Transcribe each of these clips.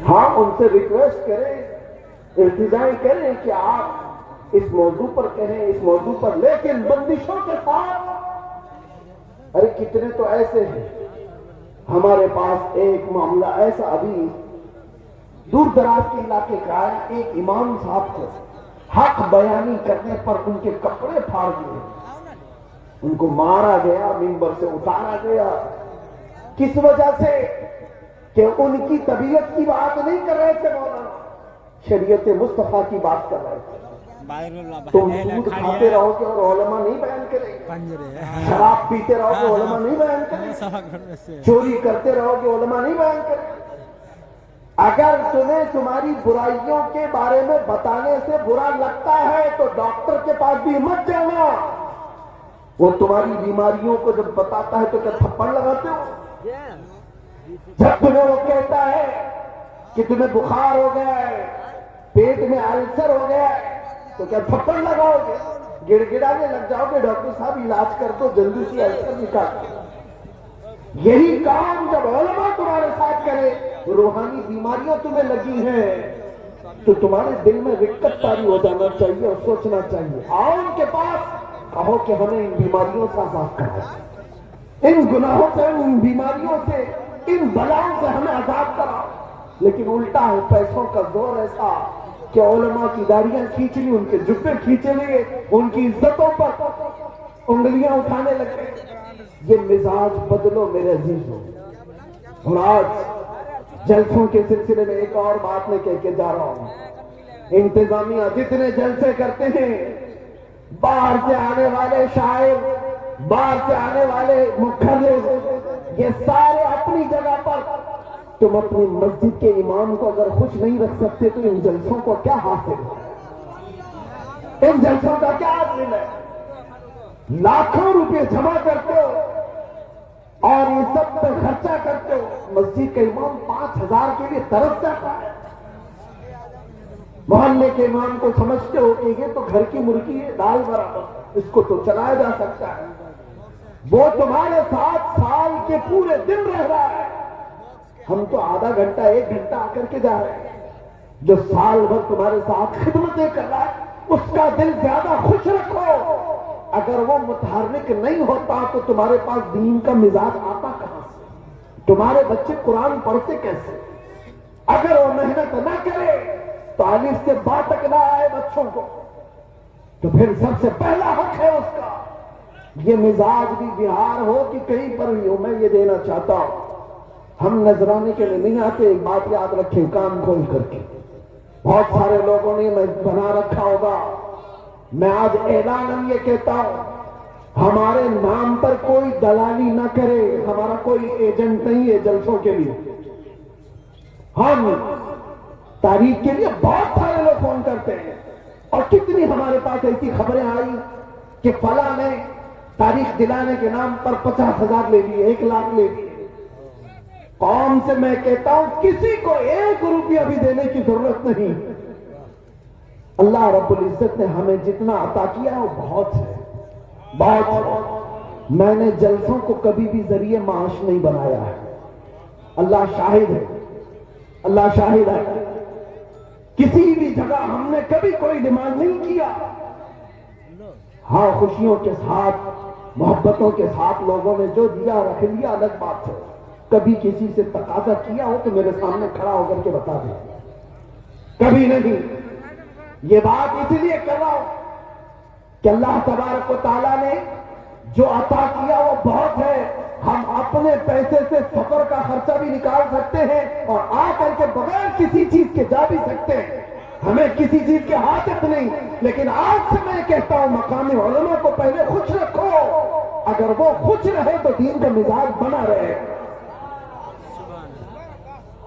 ہاں ان سے ریکویسٹ کریں، التجائیں کریں کہ آپ اس موضوع پر کہیں، اس موضوع پر، لیکن بندشوں کے ساتھ۔ ارے کتنے تو ایسے ہیں، ہمارے پاس ایک معاملہ ایسا ابھی دور دراز کے علاقے کا ہے، ایک امام صاحب کو حق بیانی کرنے پر ان کے کپڑے پھاڑ دیے، ان کو مارا گیا، منبر سے اتارا گیا۔ کس وجہ سے؟ کہ ان کی طبیعت کی بات نہیں کر رہے تھے مولانا، شریعت مصطفیٰ کی بات کر رہے تھے۔ تم سود کھاتے رہو گے اور علماء نہیں بیان کریں گے، شراب پیتے رہو گے علماء نہیں بیان کریں گے، چوری کرتے رہو گے علماء نہیں بیان کریں گے۔ اگر تمہیں تمہاری برائیوں کے بارے میں بتانے سے برا لگتا ہے تو ڈاکٹر کے پاس بھی مت جانا، وہ تمہاری بیماریوں کو جب بتاتا ہے تو کیا تھپڑ لگاتے ہو؟ جب تمہیں وہ کہتا ہے کہ تمہیں بخار ہو گیا ہے، پیٹ میں السر ہو گیا ہے، تو کیا تھپڑ لگاؤ گے؟ گڑ گڑانے لگ جاؤ گے، ڈاکٹر صاحب علاج کر دو جلدی سے السر نکال دو۔ یہی کام جب علماء تمہارے ساتھ کرے، روحانی بیماریاں تمہیں لگی ہیں تو تمہارے دل میں رقت طاری ہو جانا چاہیے اور سوچنا چاہیے، آؤ ان کے پاس، کہو کہ ہمیں ان بیماریوں سے آزاد کراؤ، ان گناہوں سے، ان بیماریوں سے، ان بلاؤں سے ہمیں آزاد کراؤ۔ لیکن الٹا ہے، پیسوں کا زور ایسا کہ علماء کی داڑیاں کھینچ لی، ان کے جبے کھینچے لیے، ان کی عزتوں پر انگلیاں اٹھانے لگے۔ یہ مزاج بدلو میرے عزیزوں۔ اور آج جلسوں کے سلسلے میں ایک اور بات میں کہہ کے جا رہا ہوں، انتظامیہ جتنے جلسے کرتے ہیں، باہر سے آنے والے شاعر، باہر سے آنے والے مکھر، یہ سارے اپنی جگہ پر، تم اپنی مسجد کے امام کو اگر خوش نہیں رکھ سکتے تو ان جلسوں کو کیا حاصل ہے؟ ان جلسوں کا کیا حاصل ہے؟ لاکھوں روپے جمع کرتے ہو اور یہ سب پر خرچہ کرتے ہو، مسجد کا امام 5,000 کے لیے ترس جاتا ہے۔ محلے کے امام کو سمجھتے ہو کہ یہ تو گھر کی مرغی ہے، دال برابر، اس کو تو چلایا جا سکتا ہے، وہ تمہارے ساتھ سال کے پورے دن رہ رہا ہے، ہم تو آدھا گھنٹہ 1 گھنٹہ آ کر کے جا رہے ہیں۔ جو سال بھر تمہارے ساتھ خدمتیں کر رہا ہے اس کا دل زیادہ خوش رکھو۔ اگر وہ متحرک نہیں ہوتا تو تمہارے پاس دین کا مزاج آتا کہاں سے؟ تمہارے بچے قرآن پڑھتے کیسے؟ اگر وہ محنت نہ کرے تو الف سے با تک نہ آئے بچوں کو، تو پھر سب سے پہلا حق ہے اس کا۔ یہ مزاج بھی بہار ہو کہ کہیں پر بھی ہو، میں یہ دینا چاہتا ہوں، ہم نذرانے کے لیے نہیں آتے، ایک بات یاد رکھیں کان کھول کر کے، بہت سارے لوگوں نے بنا رکھا ہوگا، میں آج اعلان یہ کہتا ہوں، ہمارے نام پر کوئی دلالی نہ کرے، ہمارا کوئی ایجنٹ نہیں ہے جلسوں کے لیے۔ ہم تاریخ کے لیے بہت سارے لوگ فون کرتے ہیں، اور کتنی ہمارے پاس ایسی خبریں آئی کہ فلاں نے تاریخ دلانے کے نام پر 50,000 لے لیے، 1,00,000 لے لیے۔ قوم سے میں کہتا ہوں کسی کو 1 روپیہ بھی دینے کی ضرورت نہیں، اللہ رب العزت نے ہمیں جتنا عطا کیا وہ بہت ہے، بہت ہے۔ میں نے جلسوں کو کبھی بھی ذریعہ معاش نہیں بنایا ہے، اللہ شاہد ہے، اللہ شاہد ہے، کسی بھی جگہ ہم نے کبھی کوئی ڈیمانڈ نہیں کیا۔ ہاں خوشیوں کے ساتھ، محبتوں کے ساتھ لوگوں نے جو دیا رکھ لیا، الگ بات ہے۔ کبھی کسی سے تقاضا کیا ہو تو میرے سامنے کھڑا ہو کر کے بتا دیں، کبھی نہیں۔ یہ بات اس لیے کر رہا ہوں کہ اللہ تبارک و تعالیٰ نے جو عطا کیا وہ بہت ہے۔ ہم اپنے پیسے سے سفر کا خرچہ بھی نکال سکتے ہیں اور آ کر کے بغیر کسی چیز کے جا بھی سکتے ہیں، ہمیں کسی چیز کے حاجت نہیں۔ لیکن آج سے میں کہتا ہوں مقامی علماء کو پہلے خوش رکھو، اگر وہ خوش رہے تو دین کا مزاج بنا رہے،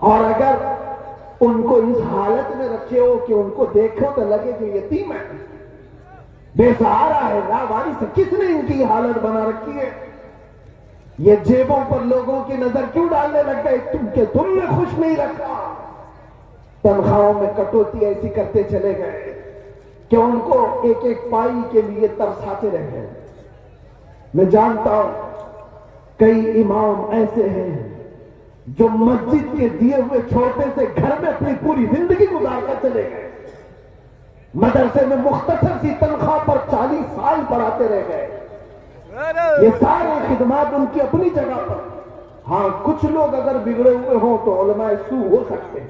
اور اگر ان کو اس حالت میں رکھے ہو کہ ان کو دیکھو تو لگے کہ یتیم ہے، بے سہارا ہے، لاوارث ہے، کس نے ان کی حالت بنا رکھی ہے؟ یہ جیبوں پر لوگوں کی نظر کیوں ڈالنے لگ گئے؟ تم نے خوش نہیں رکھا، تنخواہوں میں کٹوتی ایسی کرتے چلے گئے کہ ان کو ایک ایک پائی کے لیے ترساتے رہ گئے۔ میں جانتا ہوں کئی امام ایسے ہیں جو مسجد کے دیے ہوئے چھوٹے سے گھر میں اپنی پوری زندگی گزار کر چلے گئے، مدرسے میں مختصر سی تنخواہ پر 40 سال پڑھاتے رہ گئے، یہ سارے خدمات ان کی اپنی جگہ پر۔ ہاں کچھ لوگ اگر بگڑے ہوئے ہوں تو علماء سو ہو سکتے ہیں،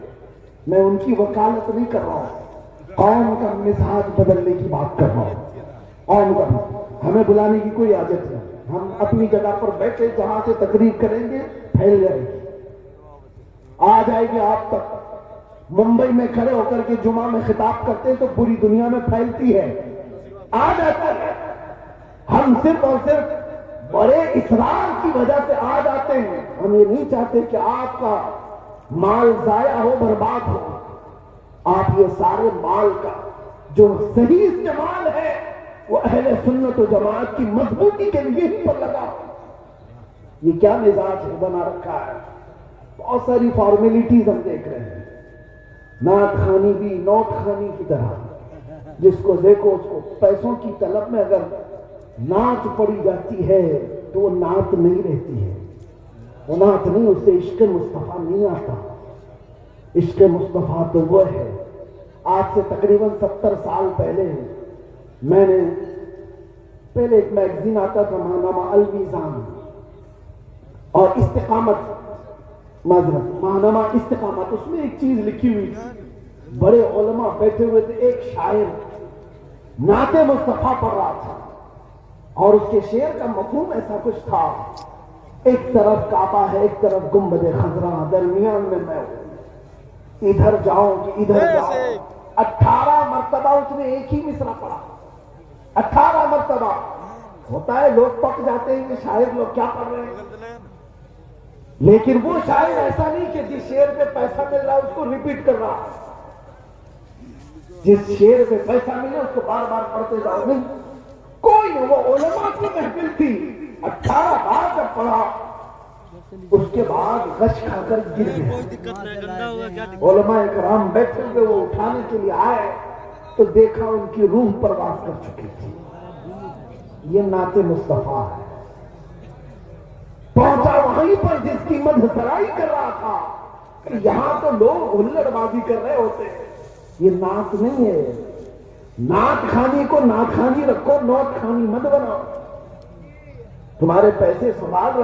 میں ان کی وکالت نہیں کر رہا ہوں، قوم کا مزاج بدلنے کی بات کر رہا ہوں۔ قوم کا ہمیں بلانے کی کوئی حاجت نہیں، ہم اپنی جگہ پر بیٹھے جہاں سے تقریر کریں گے پھیل جائے گی، آ جائے گی آپ تک۔ ممبئی میں کھڑے ہو کر کے جمعہ میں خطاب کرتے تو پوری دنیا میں پھیلتی ہے، آ جاتا ہے۔ ہم صرف اور صرف بڑے اصرار کی وجہ سے آ جاتے ہیں، ہم یہ نہیں چاہتے کہ آپ کا مال ضائع ہو، برباد ہو۔ آپ یہ سارے مال کا جو صحیح استعمال ہے وہ اہل سنت و جماعت کی مضبوطی کے لیے ہی پر لگا۔ یہ کیا مزاج بنا رکھا ہے؟ بہت ساری فارمیلٹیز ہم دیکھ رہے ہیں، نعت خوانی بھی نوٹ خوانی کی طرح، جس کو دیکھو اس کو پیسوں کی طلب میں اگر نعت پڑی جاتی ہے تو وہ نعت نہیں رہتی ہے، وہ نعت نہیں، اس سے عشق مصطفیٰ نہیں آتا۔ عشق مصطفیٰ تو وہ ہے، آج سے تقریباً 70 سال پہلے میں نے پہلے ایک میگزین آتا تھا ماہنامہ المیزان اور استقامت، معذرت ماہنامہ استقامت، اس میں ایک چیز لکھی ہوئی تھی، بڑے علماء بیٹھے ہوئے تھے، ایک شاعر نعت مصطفیٰ پڑھ رہا تھا اور اس کے شعر کا مفہوم ایسا کچھ تھا، ایک طرف کعبہ ہے ایک طرف گنبد خضرا، درمیان میں میں ہوں، ادھر جاؤں کہ ادھر جاؤں۔ 18 مرتبہ اس نے ایک ہی مصرع پڑھا، 18 مرتبہ۔ ہوتا ہے لوگ پک جاتے ہیں کہ شاعر لوگ کیا پڑھ رہے ہیں، لیکن وہ شاعر ایسا نہیں کہ جس شعر پہ پیسہ مل رہا ہے اس کو ریپیٹ کر رہا ہے، جس شعر پہ پیسہ ملے اس کو بار بار پڑھتے جاؤ، نہیں کوئی نہیں، وہ علماء کی محفل تھی، 18 بار جب پڑھا اس کے بعد غش کھا کر گر گیا۔ علماء اکرام بیٹھے ہوئے وہ اٹھانے کے لیے آئے تو دیکھا ان کی روح پرواز کر چکی تھی۔ یہ نعت مصطفیٰ ہے، پہنچا وہیں پر جس کی مدح سرائی کر رہا تھا کہ یہاں تو لوگ ہلڑ بازی کر رہے ہوتے ہیں، یہ نعت نہیں ہے۔ نعت خانی کو نعت خانی رکھو، نوٹ خانی مت بناؤ، تمہارے پیسے سنبھال رکھو۔